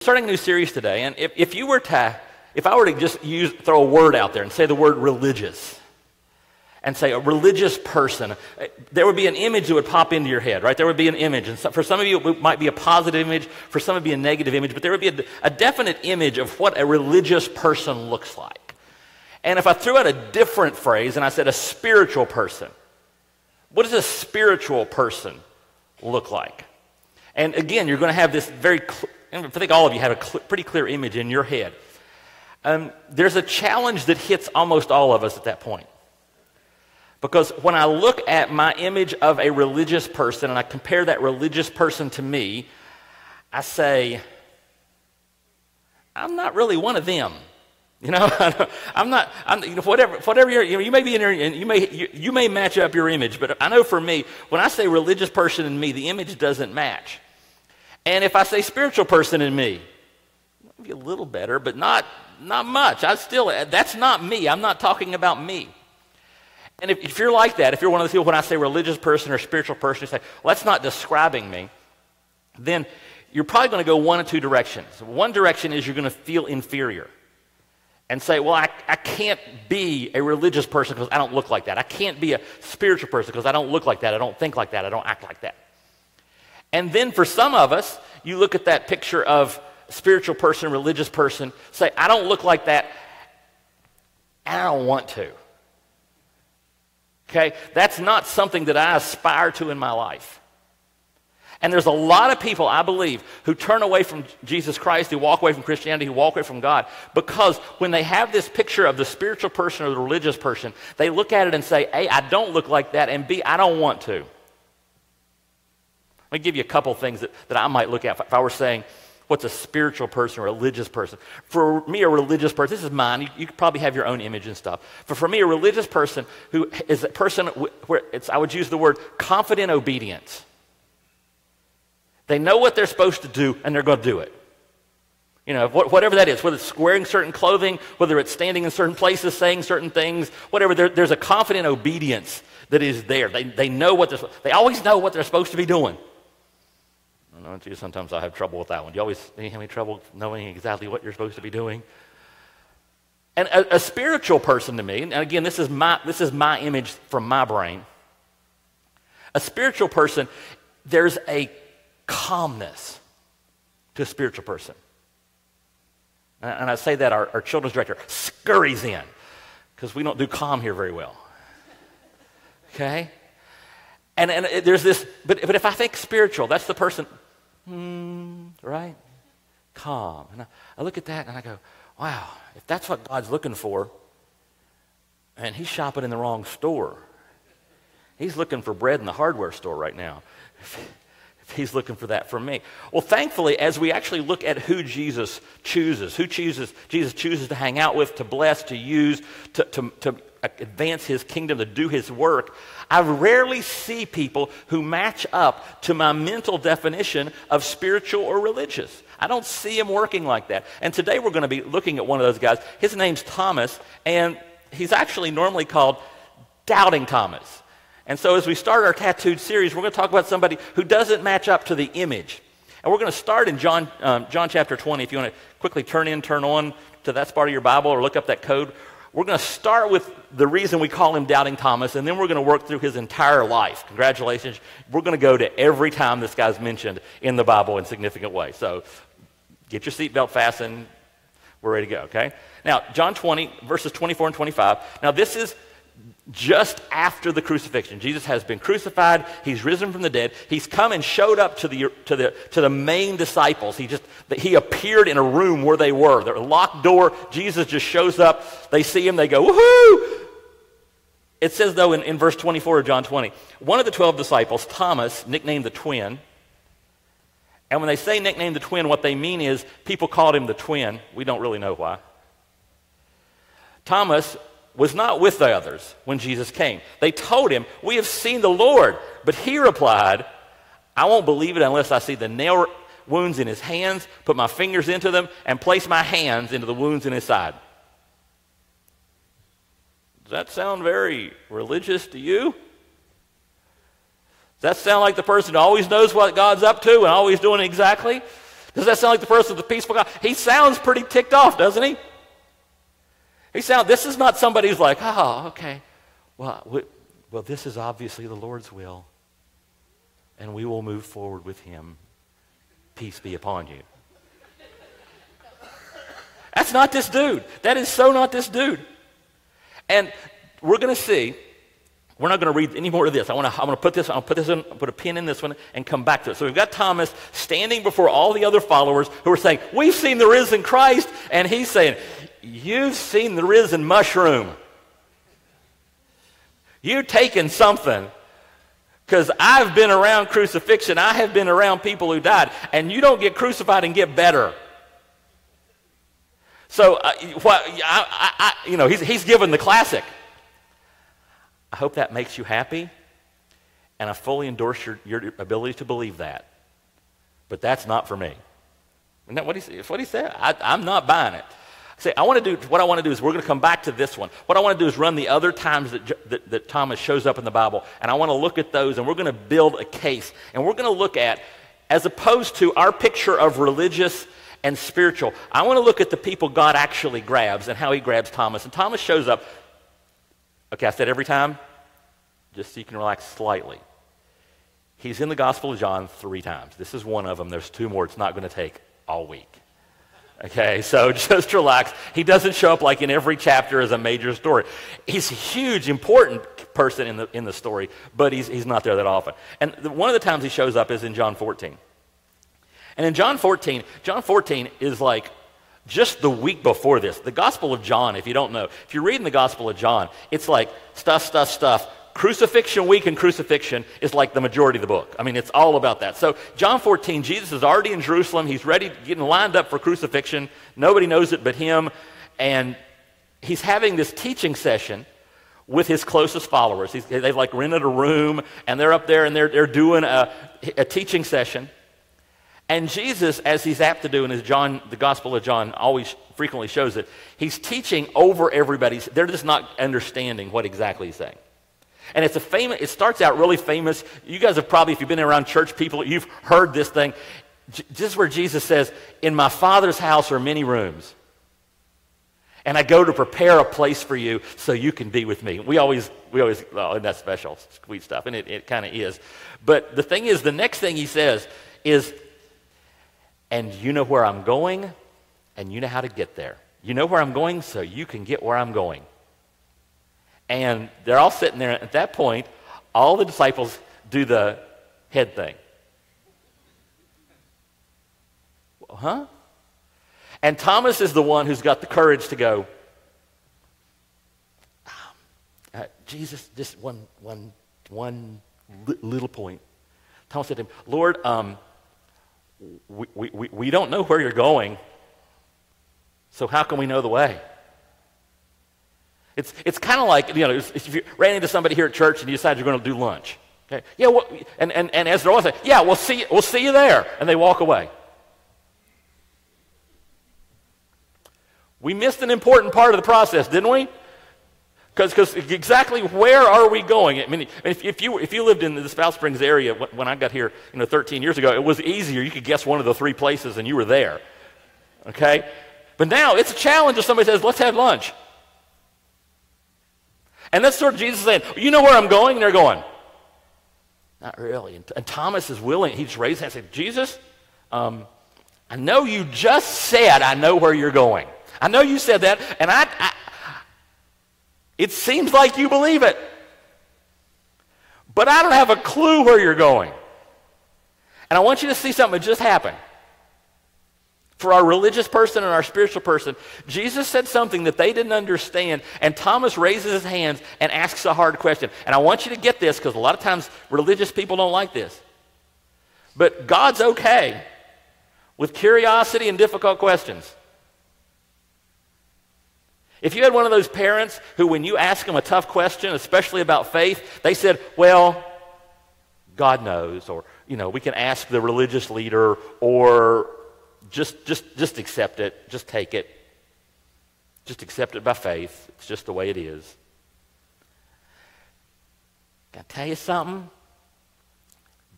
starting a new series today, and if I were to just throw a word out there and say the word religious, and say a religious person, there would be an image that would pop into your head, right? There would be an image. And for some of you, it might be a positive image. For some, it would be a negative image. But there would be a definite image of what a religious person looks like. And if I threw out a different phrase and I said a spiritual person, what does a spiritual person look like? And again, you're going to have this I think all of you have a pretty clear image in your head. There's a challenge that hits almost all of us at that point. Because when I look at my image of a religious person and I compare that religious person to me, I say, I'm not really one of them. You know, whatever you may be in you may match up your image, but I know for me, when I say religious person in me, the image doesn't match. And if I say spiritual person in me, maybe a little better, but not much. That's not me. I'm not talking about me. And if you're like that, if you're one of those people when I say religious person or spiritual person, you say, well, that's not describing me, then you're probably going to go one of two directions. One direction is you're going to feel inferior and say, well, I can't be a religious person because I don't look like that. I can't be a spiritual person because I don't look like that. I don't think like that. I don't act like that. And then for some of us, you look at that picture of spiritual person, religious person, say, I don't look like that, and I don't want to. Okay? That's not something that I aspire to in my life. And there's a lot of people, I believe, who turn away from Jesus Christ, who walk away from Christianity, who walk away from God, because when they have this picture of the spiritual person or the religious person, they look at it and say, A, I don't look like that, and B, I don't want to. Let me give you a couple things that I might look at if I were saying, what's a spiritual person or a religious person? For me, a religious person, this is mine. You could probably have your own image and stuff. But for me, a religious person who is a person where I would use the word confident obedience. They know what they're supposed to do, and they're going to do it. You know, whatever that is, whether it's wearing certain clothing, whether it's standing in certain places, saying certain things, whatever, there's a confident obedience that is there. They know they always know what they're supposed to be doing. Don't you? Sometimes I have trouble with that one. Do you have any trouble knowing exactly what you're supposed to be doing? And a spiritual person to me, and again, this is my image from my brain. A spiritual person, there's a calmness to a spiritual person. And I say that our children's director scurries in, because we don't do calm here very well. Okay? And there's this, but if I think spiritual, that's the person, right? Calm. And I look at that and I go, wow, if that's what God's looking for, and he's shopping in the wrong store. He's looking for bread in the hardware store right now. If he's looking for that from me. Well, thankfully, as we actually look at who Jesus chooses to hang out with, to bless, to use, to advance his kingdom, to do his work, I rarely see people who match up to my mental definition of spiritual or religious. I don't see him working like that. And today we're going to be looking at one of those guys. His name's Thomas, and he's actually normally called Doubting Thomas. And so as we start our tattooed series, we're going to talk about somebody who doesn't match up to the image. And we're going to start in John chapter 20. If you want to quickly turn on to that part of your Bible or look up that code. We're going to start with the reason we call him Doubting Thomas, and then we're going to work through his entire life. Congratulations. We're going to go to every time this guy's mentioned in the Bible in a significant way. So get your seatbelt fastened. We're ready to go, okay? Now, John 20, verses 24 and 25. Now, this is just after the crucifixion. Jesus has been crucified. He's risen from the dead. He's come and showed up to the main disciples. He appeared in a room where they were. There was a locked door. Jesus just shows up. They see him. They go, woohoo! It says, though, in verse 24 of John 20, one of the 12 disciples, Thomas, nicknamed the twin. And when they say nicknamed the twin, what they mean is people called him the twin. We don't really know why. Thomas was not with the others when Jesus came. They told him, we have seen the Lord. But he replied, I won't believe it unless I see the nail wounds in his hands, put my fingers into them, and place my hands into the wounds in his side. Does that sound very religious to you? Does that sound like the person who always knows what God's up to and always doing exactly? Does that sound like the person with the peaceful God? He sounds pretty ticked off, doesn't he? This is not somebody who's like, oh, okay. Well, this is obviously the Lord's will, and we will move forward with him. Peace be upon you. That's not this dude. That is so not this dude. And we're going to see. We're not going to read any more of this. I'm going to put this. I'll put a pin in this one and come back to it. So we've got Thomas standing before all the other followers who are saying, "We've seen the risen Christ," and he's saying, "You've seen the risen mushroom. You've taken something, because I've been around crucifixion. I have been around people who died, and you don't get crucified and get better." So, he's given the classic. I hope that makes you happy, and I fully endorse your ability to believe that. But that's not for me. Isn't that what he said? I'm not buying it. What I want to do is we're going to come back to this one. What I want to do is run the other times that Thomas shows up in the Bible, and I want to look at those, and we're going to build a case. And we're going to look at, as opposed to our picture of religious and spiritual, I want to look at the people God actually grabs and how he grabs Thomas. And Thomas shows up. Okay, I said every time, just so you can relax slightly. He's in the Gospel of John 3 times. This is one of them. There's 2 more. It's not going to take all week. Okay, so just relax. He doesn't show up like in every chapter as a major story. He's a huge, important person in the story, but he's not there that often. And one of the times he shows up is in John 14. And in John 14 is like just the week before this. The Gospel of John, if you don't know, if you're reading the Gospel of John, it's like stuff. Crucifixion week and crucifixion is like the majority of the book. I mean, it's all about that. So John 14, Jesus is already in Jerusalem. He's ready, getting lined up for crucifixion. Nobody knows it but him. And he's having this teaching session with his closest followers. They've like rented a room, and they're up there, and they're doing a teaching session. And Jesus, as he's apt to do, and as the Gospel of John always frequently shows it, he's teaching over everybody. They're just not understanding what exactly he's saying. And it starts out really famous. You guys have probably, if you've been around church people, you've heard this thing. This is where Jesus says, "In my Father's house are many rooms, and I go to prepare a place for you so you can be with me." We always, isn't that special? Sweet stuff, and it kind of is. But the thing is, the next thing he says is, "And you know where I'm going, and you know how to get there. You know where I'm going, so you can get where I'm going." And they're all sitting there. At that point, all the disciples do the head thing. Huh? And Thomas is the one who's got the courage to go, "Jesus, just one little point." Thomas said to him, "Lord, we don't know where you're going, so how can we know the way?" It's kind of like, if you ran into somebody here at church and you decide you're going to do lunch. Okay? Yeah, and as they're all saying, "Yeah, we'll see you there," and they walk away. We missed an important part of the process, didn't we? Because exactly where are we going? I mean, if you lived in the South Springs area when I got here 13 years ago, it was easier. You could guess one of the 3 places and you were there. Okay? But now it's a challenge if somebody says, "Let's have lunch." And that's sort of Jesus saying, "You know where I'm going?" And they're going, "Not really." And Thomas is willing. He just raised his hand and said, "Jesus, I know you just said I know where you're going. I know you said that, and it seems like you believe it. But I don't have a clue where you're going. And I want you to see something that just happened. For our religious person and our spiritual person, Jesus said something that they didn't understand, and Thomas raises his hands and asks a hard question. And I want you to get this, because a lot of times religious people don't like this. But God's okay with curiosity and difficult questions. If you had one of those parents who, when you ask them a tough question, especially about faith, they said, "Well, God knows," or, "We can ask the religious leader," or just accept it. Just take it. Just accept it by faith. It's just the way it is. Can I tell you something?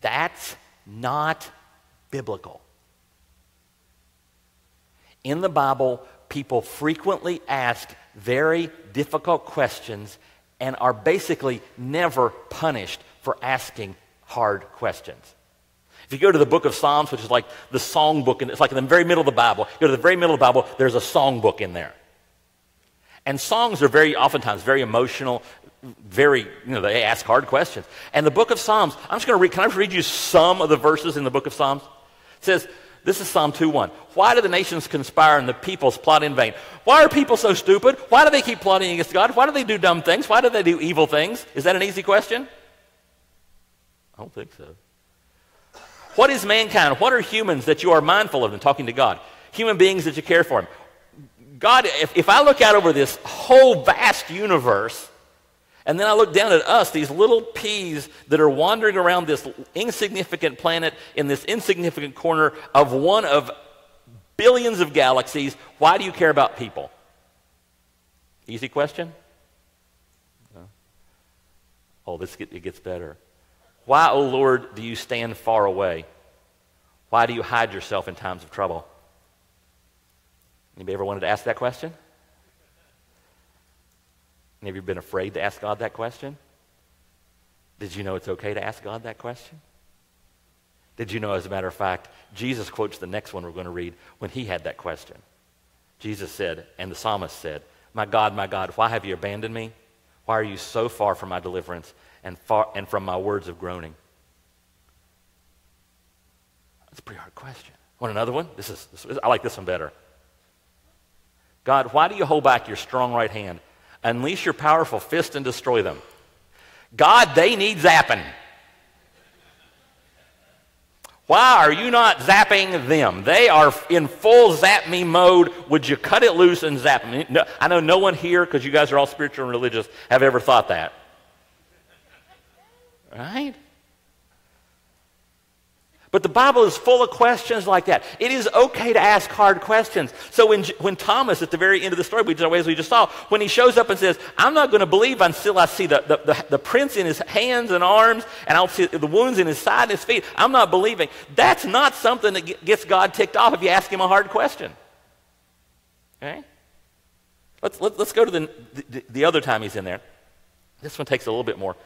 That's not biblical. In the Bible, people frequently ask very difficult questions and are basically never punished for asking hard questions. If you go to the book of Psalms, which is like the song book, and it's like in the very middle of the Bible, you go to the very middle of the Bible, there's a song book in there. And songs are oftentimes very emotional, they ask hard questions. And the book of Psalms, can I read you some of the verses in the book of Psalms? It says, this is Psalm 2:1. Why do the nations conspire and the peoples plot in vain? Why are people so stupid? Why do they keep plotting against God? Why do they do dumb things? Why do they do evil things? Is that an easy question? I don't think so. What is mankind? What are humans that you are mindful of them? Talking to God. Human beings that you care for them. God, if I look out over this whole vast universe, and then I look down at us, these little peas that are wandering around this insignificant planet in this insignificant corner of one of billions of galaxies, why do you care about people? Easy question? No. Oh, it gets better. Why, O Lord, do you stand far away? Why do you hide yourself in times of trouble? Anybody ever wanted to ask that question? Have you been afraid to ask God that question? Did you know it's okay to ask God that question? Did you know, as a matter of fact, Jesus quotes the next one we're going to read when he had that question. Jesus said, and the psalmist said, my God, why have you abandoned me? Why are you so far from my deliverance and from my words of groaning? That's a pretty hard question. Want another one? I like this one better. God, why do you hold back your strong right hand? Unleash your powerful fist and destroy them. God, they need zapping. Why are you not zapping them? They are in full zap me mode. Would you cut it loose and zap them? No, I know no one here, because you guys are all spiritual and religious, have ever thought that. Right? But the Bible is full of questions like that. It is okay to ask hard questions. So when Thomas, at the very end of the story, as we just saw, when he shows up and says, I'm not going to believe until I see the prints in his hands and arms, and I'll see the wounds in his side and his feet, I'm not believing. That's not something that gets God ticked off if you ask him a hard question. Okay? Let's go to the other time he's in there. This one takes a little bit more.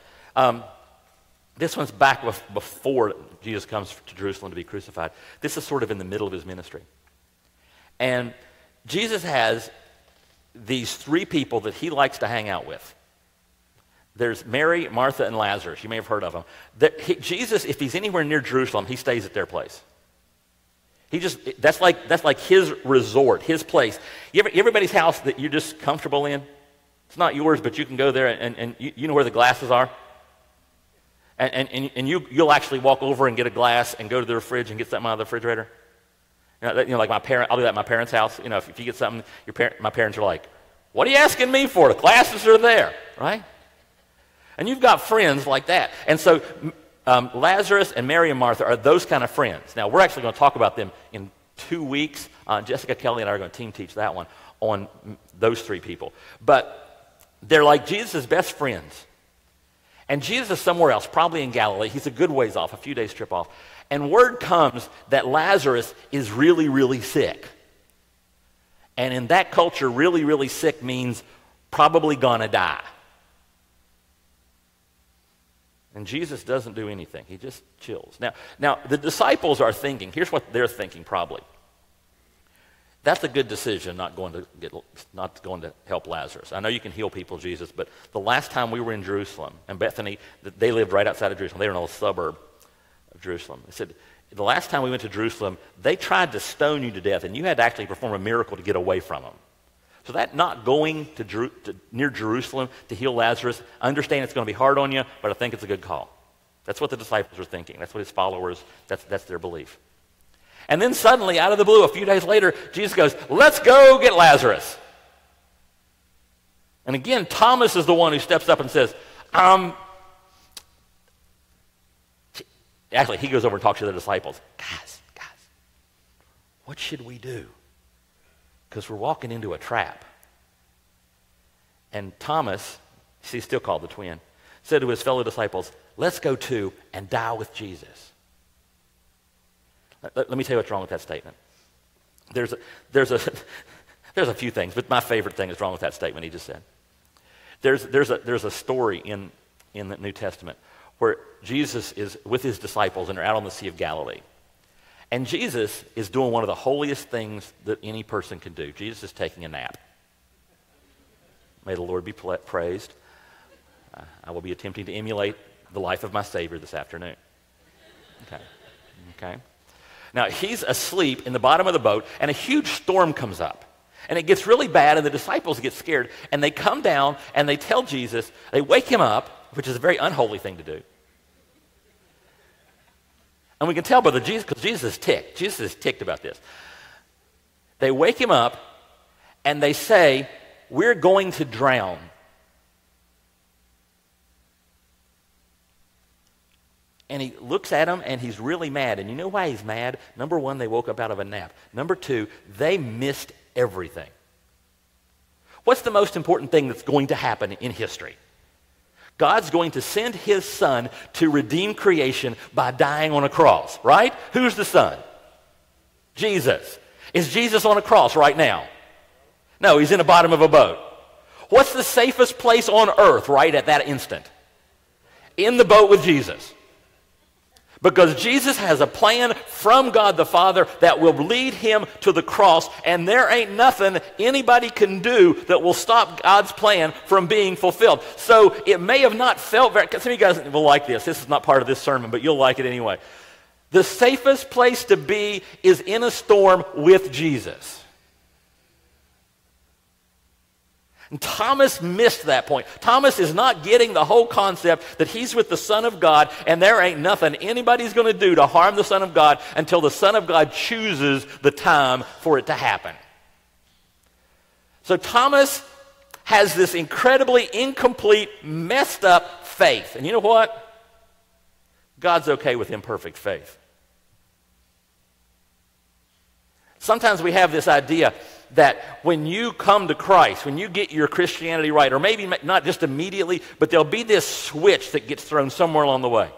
This one's back before Jesus comes to Jerusalem to be crucified. This is sort of in the middle of his ministry. And Jesus has these three people that he likes to hang out with. There's Mary, Martha, and Lazarus. You may have heard of them. Jesus, if he's anywhere near Jerusalem, he stays at their place. That's like his resort, his place. Everybody's house that you're just comfortable in, it's not yours, but you can go there and you know where the glasses are? And you'll actually walk over and get a glass and go to the fridge and get something out of the refrigerator. Like my parent, I'll do that at my parents' house. If you get something, my parents are like, "What are you asking me for? The glasses are there, right?" And you've got friends like that. And so Lazarus and Mary and Martha are those kind of friends. Now we're actually going to talk about them in 2 weeks. Jessica Kelly and I are going to team teach that one on those three people. But they're like Jesus' best friends. And Jesus is somewhere else, probably in Galilee. He's a good ways off, a few days trip off. And word comes that Lazarus is really, really sick. And in that culture, really, really sick means probably gonna die. And Jesus doesn't do anything. He just chills. Now the disciples are thinking, here's what they're thinking probably. That's a good decision, not going to help Lazarus. I know you can heal people, Jesus, but the last time we were in Jerusalem, and Bethany, they lived right outside of Jerusalem. They were in a little suburb of Jerusalem. They said, the last time we went to Jerusalem, they tried to stone you to death, and you had to actually perform a miracle to get away from them. So that not going to near Jerusalem to heal Lazarus, I understand it's going to be hard on you, but I think it's a good call. That's what the disciples are thinking. That's what his followers, that's their belief. And then suddenly, out of the blue, a few days later, Jesus goes, let's go get Lazarus. And again, Thomas is the one who steps up and says, actually, he goes over and talks to the disciples. Guys, what should we do? Because we're walking into a trap. And Thomas, he's still called the twin, said to his fellow disciples, let's go too and die with Jesus. Let me tell you what's wrong with that statement. There's a, there's a, there's a few things, but my favorite thing is wrong with that statement he just said. There's a story in the New Testament where Jesus is with his disciples and they're out on the Sea of Galilee. And Jesus is doing one of the holiest things that any person can do. Jesus is taking a nap. May the Lord be praised. I will be attempting to emulate the life of my Savior this afternoon. Okay. Now, he's asleep in the bottom of the boat, and a huge storm comes up. And it gets really bad, and the disciples get scared, and they come down, and they tell Jesus, they wake him up, which is a very unholy thing to do. And we can tell by Jesus, because Jesus is ticked. Jesus is ticked about this. They wake him up, and they say, we're going to drown. And he looks at them, and he's really mad. And you know why he's mad? Number one, they woke up out of a nap. Number two, they missed everything. What's the most important thing that's going to happen in history? God's going to send his son to redeem creation by dying on a cross, right? Who's the son? Jesus. Is Jesus on a cross right now? No, he's in the bottom of a boat. What's the safest place on earth right at that instant? In the boat with Jesus. Because Jesus has a plan from God the Father that will lead him to the cross, and there ain't nothing anybody can do that will stop God's plan from being fulfilled. So it may have not felt very... Some of you guys will like this. This is not part of this sermon, but you'll like it anyway. The safest place to be is in a storm with Jesus. And Thomas missed that point. Thomas is not getting the whole concept that he's with the Son of God and there ain't nothing anybody's going to do to harm the Son of God until the Son of God chooses the time for it to happen. So Thomas has this incredibly incomplete, messed up faith. And you know what? God's okay with imperfect faith. Sometimes we have this idea that when you come to Christ, when you get your Christianity right, or maybe not just immediately, but there'll be this switch that gets thrown somewhere along the way.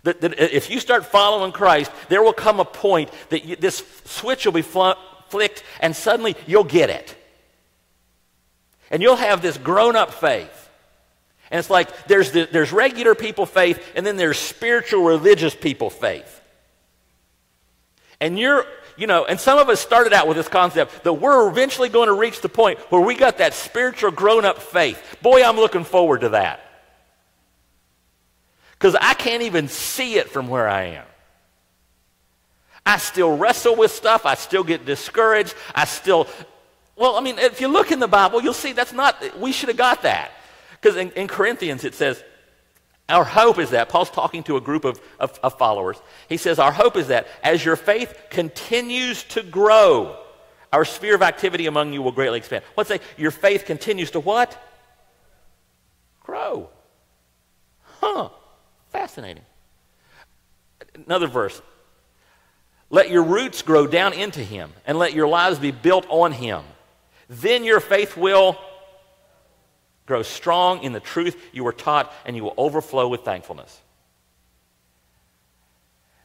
That if you start following Christ, there will come a point that this switch will be flicked, and suddenly you'll get it. And you'll have this grown-up faith. And it's like there's regular people faith, and then there's spiritual religious people faith. And and some of us started out with this concept that we're eventually going to reach the point where we got that spiritual grown-up faith. Boy, I'm looking forward to that. Because I can't even see it from where I am. I still wrestle with stuff. I still get discouraged. If you look in the Bible, you'll see we should have got that. Because in Corinthians it says, our hope is that, Paul's talking to a group of followers. He says, our hope is that as your faith continues to grow, our sphere of activity among you will greatly expand. What's that? Your faith continues to what? Grow. Fascinating. Another verse. Let your roots grow down into him, and let your lives be built on him. Then your faith will grow strong in the truth you were taught, and you will overflow with thankfulness.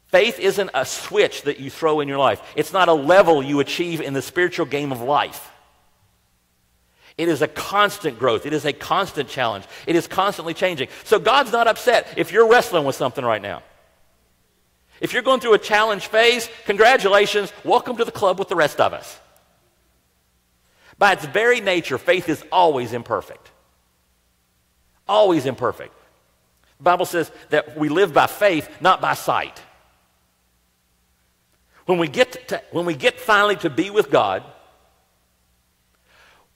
Faith isn't a switch that you throw in your life. It's not a level you achieve in the spiritual game of life. It is a constant growth. It is a constant challenge. It is constantly changing. So God's not upset if you're wrestling with something right now. If you're going through a challenge phase, congratulations, welcome to the club with the rest of us. By its very nature, faith is always imperfect. Always imperfect. The Bible says that we live by faith, not by sight. When we get finally to be with God,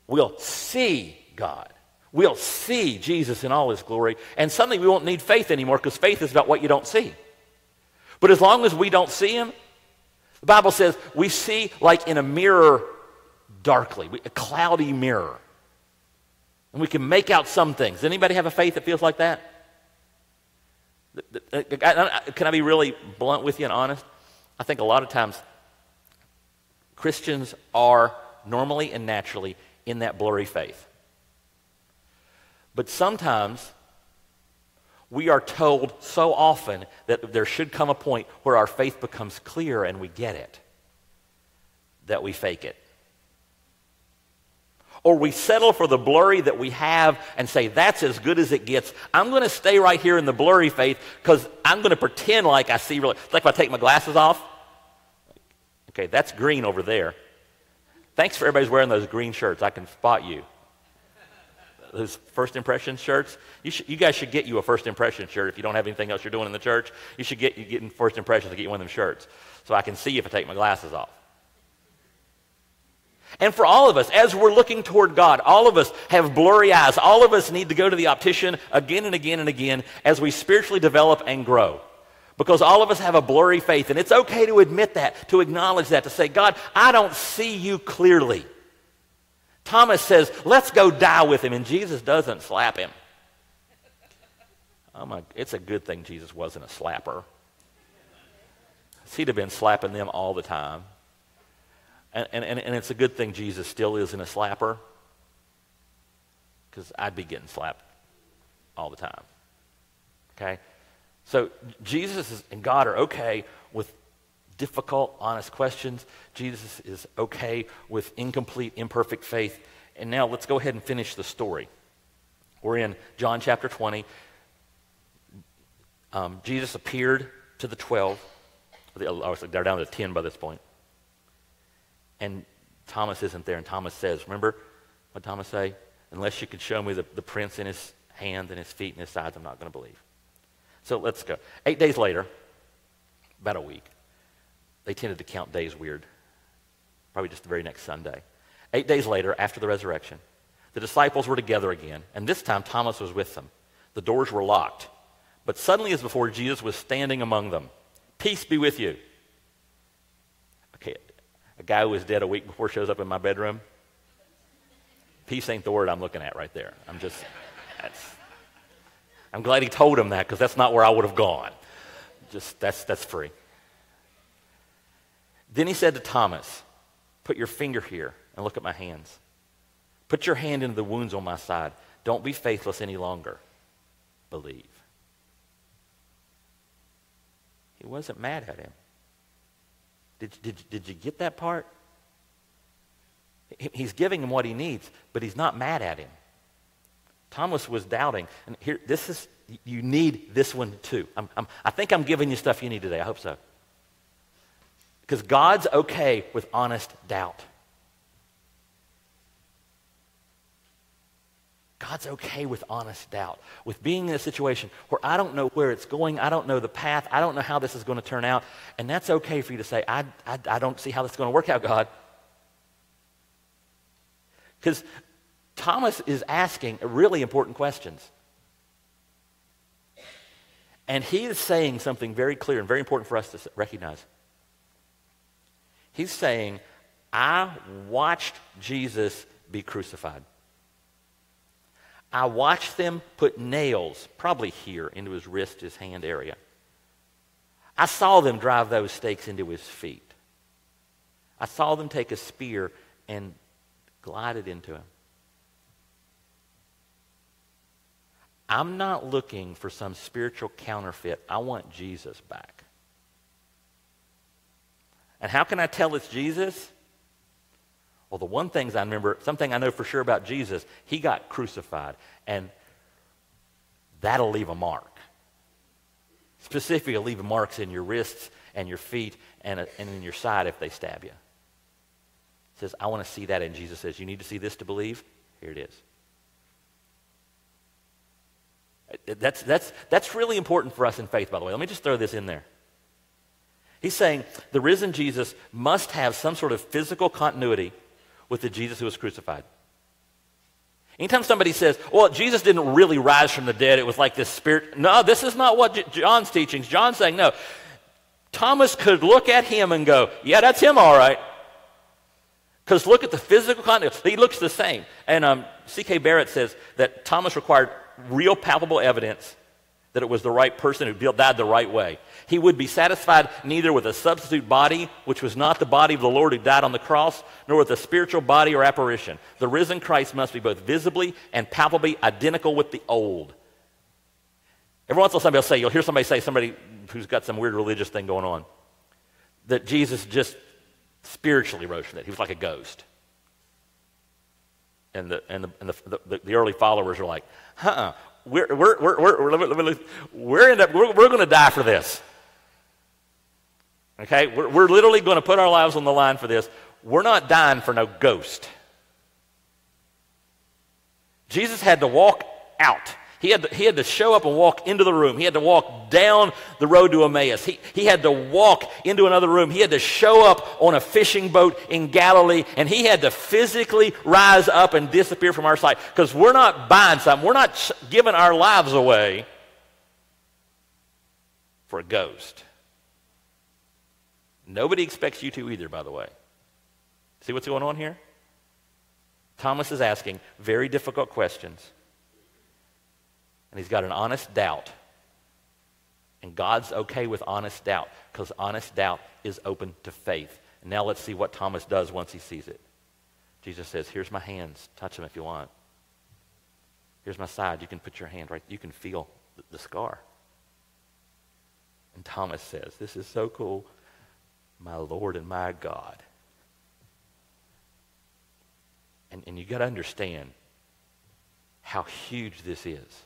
we'll see God. We'll see Jesus in all his glory, and suddenly we won't need faith anymore because faith is about what you don't see. But as long as we don't see him, the Bible says we see like in a mirror darkly, a cloudy mirror. And we can make out some things. Does anybody have a faith that feels like that? Can I be really blunt with you and honest? I think a lot of times Christians are normally and naturally in that blurry faith. But sometimes we are told so often that there should come a point where our faith becomes clear and we get it. that we fake it. Or we settle for the blurry that we have and say, that's as good as it gets. I'm going to stay right here in the blurry faith because I'm going to pretend like I see really. It's like if I take my glasses off. Okay, that's green over there. Thanks for everybody's wearing those green shirts. I can spot you. Those first impression shirts. You guys should get you a first impression shirt if you don't have anything else you're doing in the church. You should get in first impressions to get you one of them shirts so I can see if I take my glasses off. And for all of us, as we're looking toward God, all of us have blurry eyes. All of us need to go to the optician again and again and again as we spiritually develop and grow. Because all of us have a blurry faith, and it's okay to admit that, to acknowledge that, to say, God, I don't see you clearly. Thomas says, let's go die with him, and Jesus doesn't slap him. It's a good thing Jesus wasn't a slapper. He'd have been slapping them all the time. And it's a good thing Jesus still isn't a slapper, because I'd be getting slapped all the time. Okay? So Jesus and God are okay with difficult, honest questions. Jesus is okay with incomplete, imperfect faith. And now let's go ahead and finish the story. We're in John chapter 20. Jesus appeared to the 12. They're down to 10 by this point. And Thomas isn't there, and Thomas says, remember what Thomas say? Unless you can show me the prints in his hands and his feet and his sides, I'm not going to believe. So let's go. 8 days later, about a week, they tended to count days weird, probably just the very next Sunday. 8 days later, after the resurrection, the disciples were together again, and this time Thomas was with them. The doors were locked, but suddenly as before, Jesus was standing among them. Peace be with you. Okay. A guy who was dead a week before shows up in my bedroom. Peace ain't the word I'm looking at right there. I'm glad he told him that because that's not where I would have gone. That's free. Then he said to Thomas, put your finger here and look at my hands. Put your hand into the wounds on my side. Don't be faithless any longer. Believe. He wasn't mad at him. Did you get that part? He's giving him what he needs, but he's not mad at him. Thomas was doubting. And here, you need this one too. I think I'm giving you stuff you need today. I hope so. Because God's okay with honest doubt. God's okay with honest doubt, with being in a situation where I don't know where it's going, I don't know the path, I don't know how this is going to turn out, and that's okay for you to say, I don't see how this is going to work out, God. Because Thomas is asking really important questions. And he is saying something very clear and very important for us to recognize. He's saying, I watched Jesus be crucified. I watched them put nails, probably here, into his wrist, his hand area. I saw them drive those stakes into his feet. I saw them take a spear and glide it into him. I'm not looking for some spiritual counterfeit. I want Jesus back. And how can I tell it's Jesus? Well, the one thing I remember, something I know for sure about Jesus, he got crucified, and that'll leave a mark. Specifically, leave marks in your wrists and your feet and in your side if they stab you. It says, I want to see that, and Jesus says, you need to see this to believe? Here it is. That's really important for us in faith, by the way. Let me just throw this in there. He's saying the risen Jesus must have some sort of physical continuity with the Jesus who was crucified. Anytime somebody says, well, Jesus didn't really rise from the dead, it was like this spirit. No, this is not what John's teaching. John's saying, no. Thomas could look at him and go, yeah, that's him all right. Because look at the physical continuity. He looks the same. And C.K. Barrett says that Thomas required real palpable evidence that it was the right person who died the right way. He would be satisfied neither with a substitute body, which was not the body of the Lord who died on the cross, nor with a spiritual body or apparition. The risen Christ must be both visibly and palpably identical with the old. Every once in a while somebody will say, you'll hear somebody say, somebody who's got some weird religious thing going on, that Jesus just spiritually rose from the dead. He was like a ghost. And the early followers are like, we're going to die for this. Okay, we're literally going to put our lives on the line for this. We're not dying for no ghost. Jesus had to walk out. He had to show up and walk into the room. He had to walk down the road to Emmaus. He had to walk into another room. He had to show up on a fishing boat in Galilee, and he had to physically rise up and disappear from our sight, because we're not buying something. We're not giving our lives away for a ghost. Nobody expects you to either, by the way. See what's going on here? Thomas is asking very difficult questions. And he's got an honest doubt. And God's okay with honest doubt, because honest doubt is open to faith. And now let's see what Thomas does once he sees it. Jesus says, here's my hands. Touch them if you want. Here's my side. You can put your hand right. You can feel the scar. And Thomas says, this is so cool. My Lord and my God. And you got to understand how huge this is.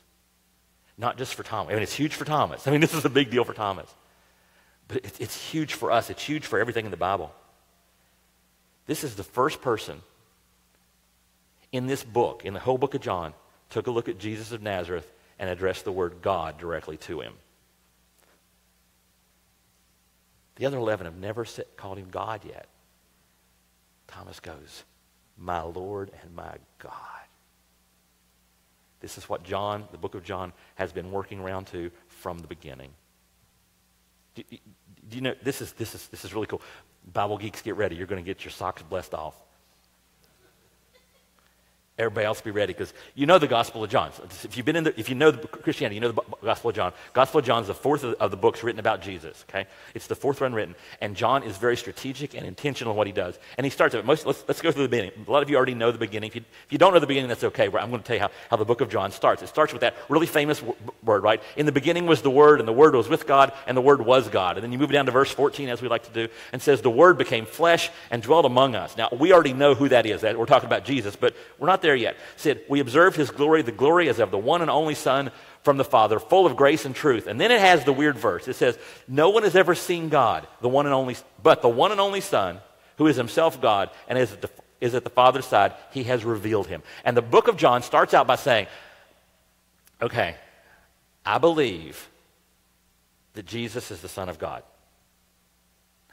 Not just for Thomas. I mean, it's huge for Thomas. I mean, this is a big deal for Thomas. But it's huge for us. It's huge for everything in the Bible. This is the first person in this book, in the whole book of John, took a look at Jesus of Nazareth and addressed the word God directly to him. The other 11 have never called him God yet. Thomas goes, my Lord and my God. This is what John, the book of John, has been working around to from the beginning. Do you know, this is really cool. Bible geeks, get ready. You're going to get your socks blessed off. Everybody else be ready, because you know the Gospel of John. If you know Christianity, you know the Gospel of John. Gospel of John is the fourth of the books written about Jesus. Okay, it's the fourth one written, and John is very strategic and intentional in what he does. And he starts at let's go through the beginning. A lot of you already know the beginning. If you don't know the beginning, that's okay. I'm going to tell you how the book of John starts. It starts with that really famous word, right? In the beginning was the Word, and the Word was with God, and the Word was God. And then you move down to verse 14, as we like to do, and says the Word became flesh and dwelt among us. Now we already know who that is. We're talking about Jesus, but we're not there yet. It said, we observed his glory, the glory as of the one and only Son from the Father, full of grace and truth. And then it has the weird verse. It says, no one has ever seen God, but the one and only Son, who is himself God and is at the Father's side, he has revealed him. And the book of John starts out by saying, okay, I believe that Jesus is the Son of God.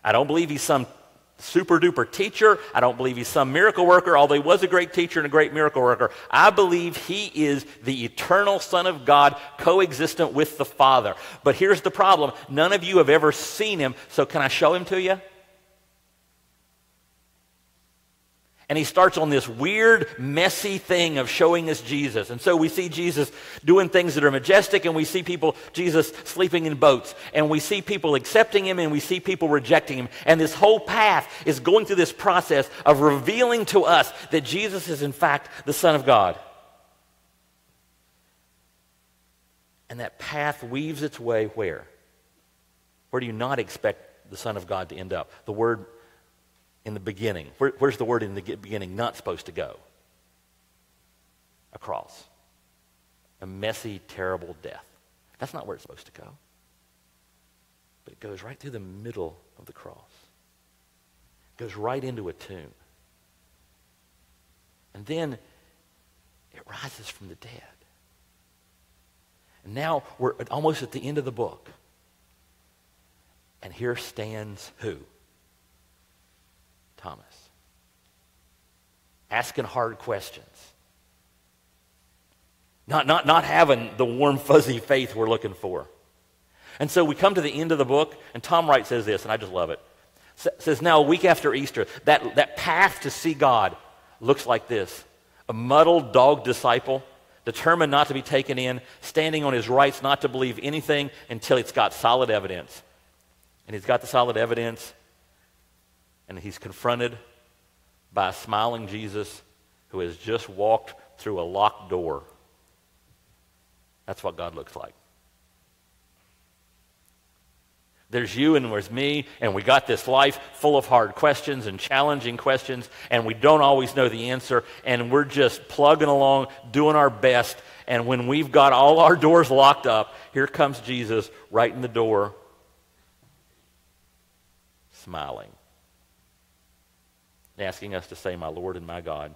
I don't believe he's some super duper teacher. I don't believe he's some miracle worker, although he was a great teacher and a great miracle worker. I believe he is the eternal Son of God, coexistent with the Father. But here's the problem. None of you have ever seen him, so can I show him to you? And he starts on this weird, messy thing of showing us Jesus. And so we see Jesus doing things that are majestic, and we see Jesus sleeping in boats. And we see people accepting him, and we see people rejecting him. And this whole path is going through this process of revealing to us that Jesus is in fact the Son of God. And that path weaves its way where? Where do you not expect the Son of God to end up? The word in the beginning. Where's the word in the beginning not supposed to go? A cross. A messy, terrible death. That's not where it's supposed to go. But it goes right through the middle of the cross. It goes right into a tomb. And then it rises from the dead. And now we're almost at the end of the book. And here stands who? Thomas. Asking hard questions. Not having the warm, fuzzy faith we're looking for. And so we come to the end of the book, and Tom Wright says this, and I just love it. Says, now a week after Easter, that path to see God looks like this. A muddled, dogged disciple, determined not to be taken in, standing on his rights not to believe anything until it's got solid evidence. And he's got the solid evidence, and he's confronted by a smiling Jesus who has just walked through a locked door. That's what God looks like. There's you and there's me, and we got this life full of hard questions and challenging questions, and we don't always know the answer, and we're just plugging along, doing our best, and when we've got all our doors locked up, here comes Jesus right in the door, smiling, asking us to say, my Lord and my God.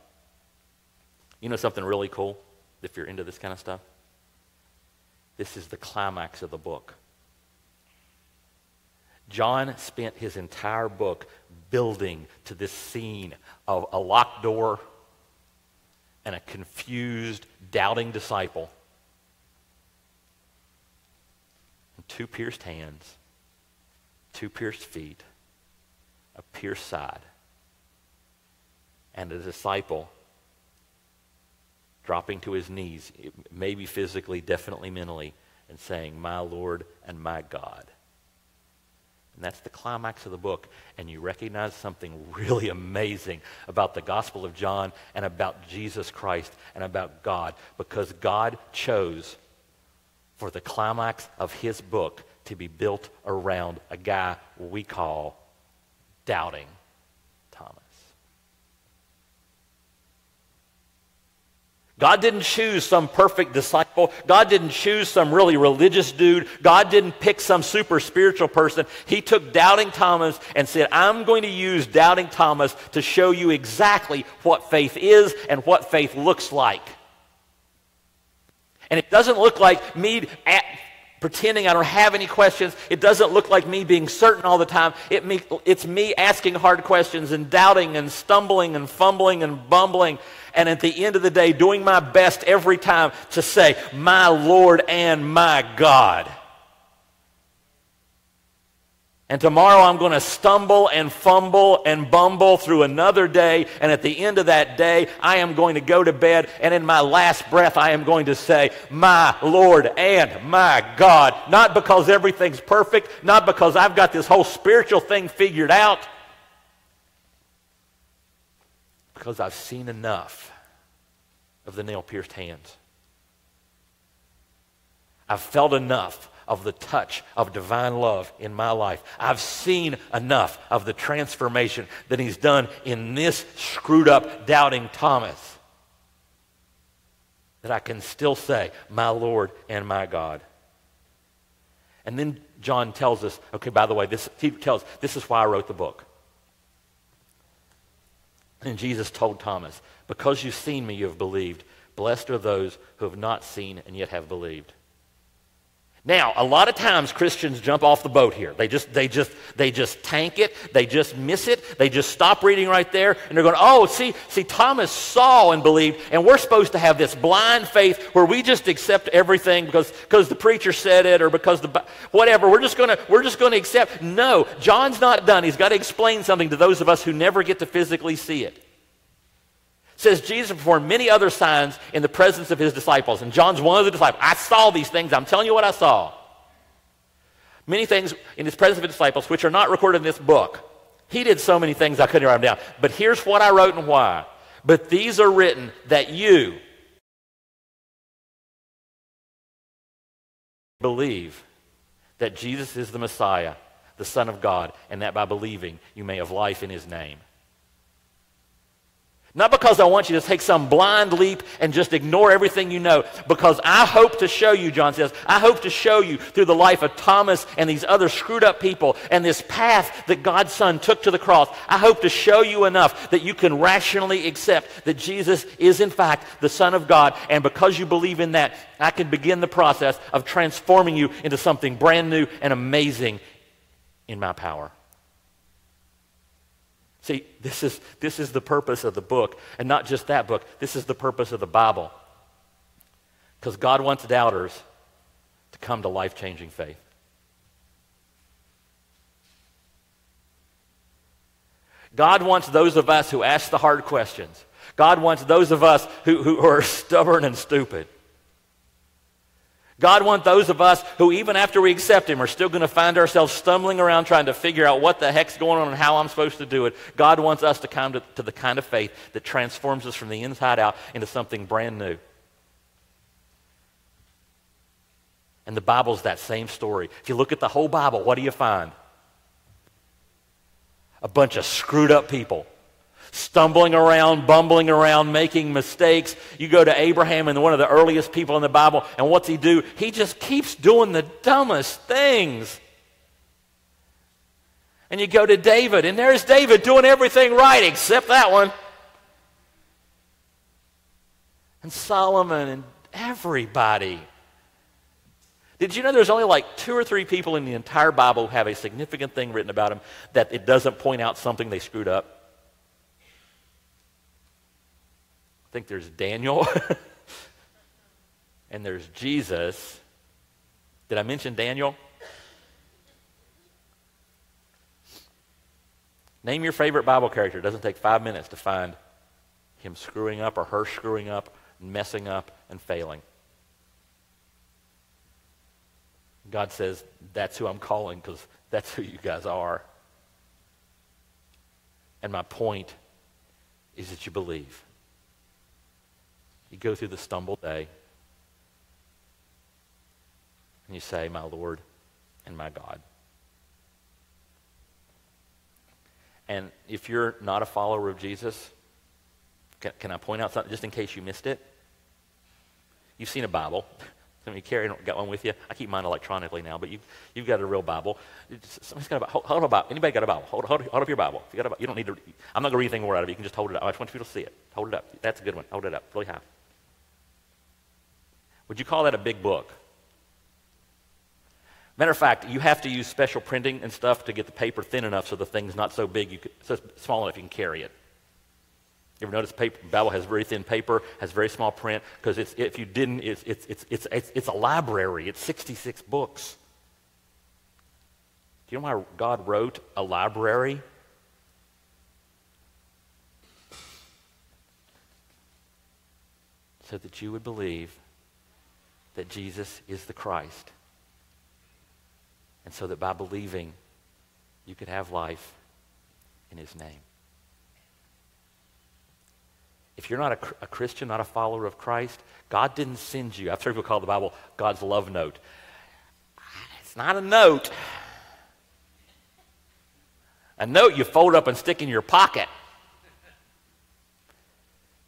You know something really cool, if you're into this kind of stuff? This is the climax of the book. John spent his entire book building to this scene of a locked door and a confused, doubting disciple, and 2 pierced hands, 2 pierced feet, a pierced side, and a disciple dropping to his knees, maybe physically, definitely mentally, and saying, my Lord and my God. And that's the climax of the book. And you recognize something really amazing about the Gospel of John and about Jesus Christ and about God, because God chose for the climax of his book to be built around a guy we call Doubting Thomas. God didn't choose some perfect disciple. God didn't choose some really religious dude. God didn't pick some super spiritual person. He took Doubting Thomas and said, I'm going to use Doubting Thomas to show you exactly what faith is and what faith looks like. And it doesn't look like me pretending I don't have any questions. It doesn't look like me being certain all the time. It's me asking hard questions and doubting and stumbling and fumbling and bumbling. And at the end of the day, doing my best every time to say, my Lord and my God. And tomorrow I'm going to stumble and fumble and bumble through another day. And at the end of that day, I am going to go to bed. And in my last breath, I am going to say, my Lord and my God. Not because everything's perfect. Not because I've got this whole spiritual thing figured out. Because I've seen enough of the nail-pierced hands. I've felt enough of the touch of divine love in my life. I've seen enough of the transformation that he's done in this screwed up, doubting Thomas, that I can still say, my Lord and my God. And then John tells us, okay, by the way, this is why I wrote the book. And Jesus told Thomas, because you've seen me, you have believed. Blessed are those who have not seen and yet have believed. Now, a lot of times Christians jump off the boat here. They just tank it. They just miss it. They just stop reading right there. And they're going, oh, see, Thomas saw and believed, and we're supposed to have this blind faith where we just accept everything because the preacher said it or because whatever. We're just going to accept. No, John's not done. He's got to explain something to those of us who never get to physically see it. It says Jesus performed many other signs in the presence of his disciples. And John's one of the disciples. I saw these things. I'm telling you what I saw. Many things in his presence of his disciples which are not recorded in this book. He did so many things I couldn't write them down. But here's what I wrote and why. But these are written that you believe that Jesus is the Messiah, the Son of God, and that by believing you may have life in his name. Not because I want you to take some blind leap and just ignore everything you know, because I hope to show you, John says, I hope to show you through the life of Thomas and these other screwed up people and this path that God's Son took to the cross. I hope to show you enough that you can rationally accept that Jesus is in fact the Son of God, and because you believe in that, I can begin the process of transforming you into something brand new and amazing in my power. See, this is the purpose of the book, and not just that book. This is the purpose of the Bible. Because God wants doubters to come to life-changing faith. God wants those of us who ask the hard questions. God wants those of us who are stubborn and stupid. God wants those of us who, even after we accept him, are still going to find ourselves stumbling around trying to figure out what the heck's going on and how I'm supposed to do it. God wants us to come to the kind of faith that transforms us from the inside out into something brand new. And the Bible's that same story. If you look at the whole Bible, what do you find? A bunch of screwed up people. Stumbling around, bumbling around, making mistakes. You go to Abraham and one of the earliest people in the Bible, and what's he do? He just keeps doing the dumbest things. And you go to David, and there's David doing everything right except that one. And Solomon and everybody. Did you know there's only like 2 or 3 people in the entire Bible who have a significant thing written about them that it doesn't point out something they screwed up? I think there's Daniel, and there's Jesus. Did I mention Daniel? Name your favorite Bible character. It doesn't take 5 minutes to find him screwing up or her screwing up, messing up, and failing. God says, that's who I'm calling because that's who you guys are. And my point is that you believe. You go through the stumble day, and you say, my Lord and my God. And if you're not a follower of Jesus, can I point out something just in case you missed it? You've seen a Bible. Some of you carry got one with you. I keep mine electronically now, but you've got a real Bible. Somebody's got a Bible. Hold a Bible. Anybody got a Bible? Hold up your Bible. If you got a Bible, you don't need to. I'm not going to read anything more out of it. You can just hold it up. I just want you to see it. Hold it up. That's a good one. Hold it up really high. Would you call that a big book? Matter of fact, you have to use special printing and stuff to get the paper thin enough so the thing's not so big, so small enough you can carry it. You ever notice Bible has very thin paper, has very small print? Because if you didn't, it's a library. It's 66 books. Do you know why God wrote a library? So that you would believe that Jesus is the Christ. And so that by believing, you could have life in his name. If you're not a Christian, not a follower of Christ, God didn't send you. I've heard people call the Bible God's love note. It's not a note. A note you fold up and stick in your pocket.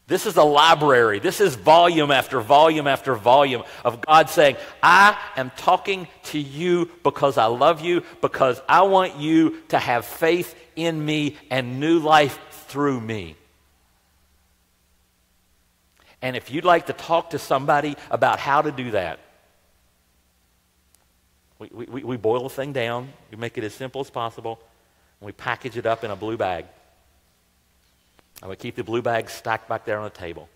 This is a library. This is volume after volume after volume of God saying, I am talking to you because I love you, because I want you to have faith in me and new life through me. And if you'd like to talk to somebody about how to do that, we boil the thing down, we make it as simple as possible, and we package it up in a blue bag. And we keep the blue bag stacked back there on the table.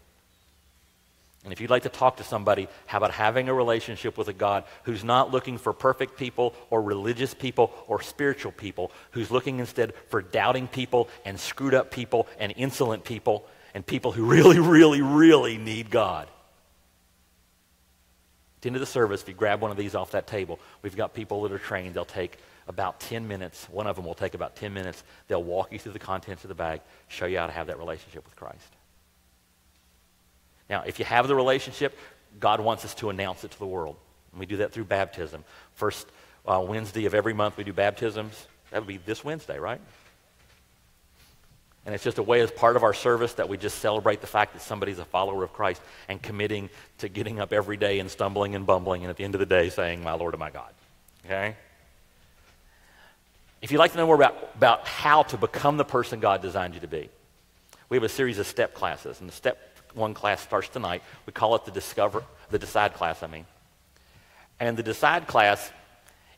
And if you'd like to talk to somebody, how about having a relationship with a God who's not looking for perfect people or religious people or spiritual people, who's looking instead for doubting people and screwed up people and insolent people and people who really, really, really need God. At the end of the service, if you grab one of these off that table, we've got people that are trained. They'll take about 10 minutes. One of them will take about 10 minutes. They'll walk you through the contents of the bag, show you how to have that relationship with Christ. Now, if you have the relationship, God wants us to announce it to the world. And we do that through baptism. First Wednesday of every month we do baptisms. That would be this Wednesday, right? And it's just a way as part of our service that we just celebrate the fact that somebody's a follower of Christ and committing to getting up every day and stumbling and bumbling and at the end of the day saying, my Lord and my God. Okay? If you'd like to know more about how to become the person God designed you to be, we have a series of step classes. And the step 1 class starts tonight. We call it the Decide class, And the Decide class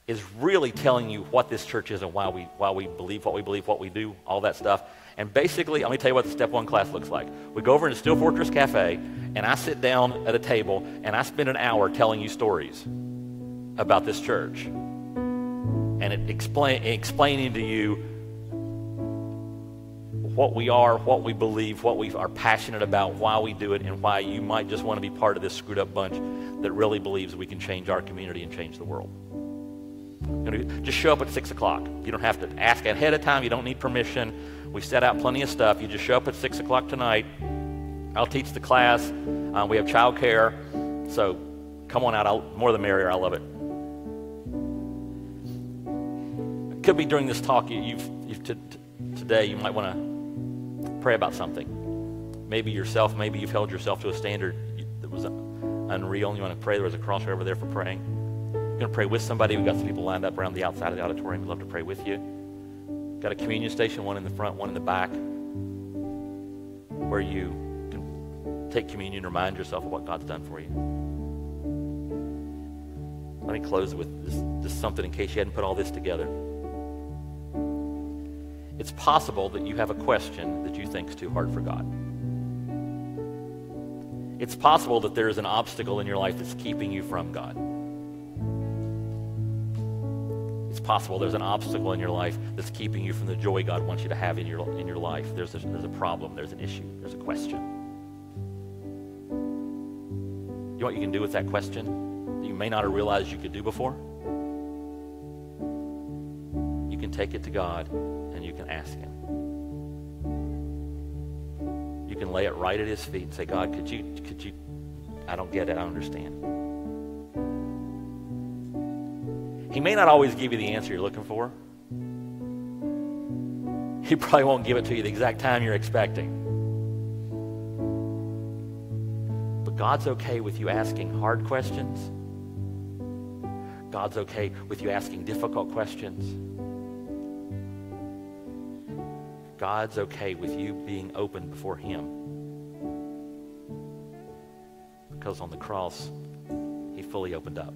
is really telling you what this church is and why we believe, what we do, all that stuff. And basically, let me tell you what the step 1 class looks like. We go over into Steel Fortress Cafe, and I sit down at a table, and I spend an hour telling you stories about this church. And explaining to you what we are, what we believe, what we are passionate about, why we do it, and why you might just want to be part of this screwed up bunch that really believes we can change our community and change the world. Just show up at 6 o'clock. You don't have to ask ahead of time. You don't need permission. We set out plenty of stuff. You just show up at 6 o'clock tonight. I'll teach the class. We have childcare. So Come on out. More the merrier. I love it. It could be during this talk, today you might want to pray about something. Maybe yourself, maybe you've held yourself to a standard that was unreal, and you want to pray. There was a cross over there for praying. You're going to pray with somebody. We've got some people lined up around the outside of the auditorium. We'd love to pray with you. Got a communion station, one in the front, one in the back, where you can take communion, remind yourself of what God's done for you. Let me close with just something in case you hadn't put all this together. It's possible that you have a question that you think is too hard for God. It's possible that there is an obstacle in your life that's keeping you from God. It's possible there's an obstacle in your life that's keeping you from the joy God wants you to have in your life. There's a problem, there's an issue, there's a question. You know what you can do with that question that you may not have realized you could do before? You can take it to God and you can ask Him. You can lay it right at His feet and say, God, could you, I don't get it, I don't understand. He may not always give you the answer you're looking for. He probably won't give it to you the exact time you're expecting. But God's okay with you asking hard questions. God's okay with you asking difficult questions. God's okay with you being open before Him. Because on the cross, He fully opened up.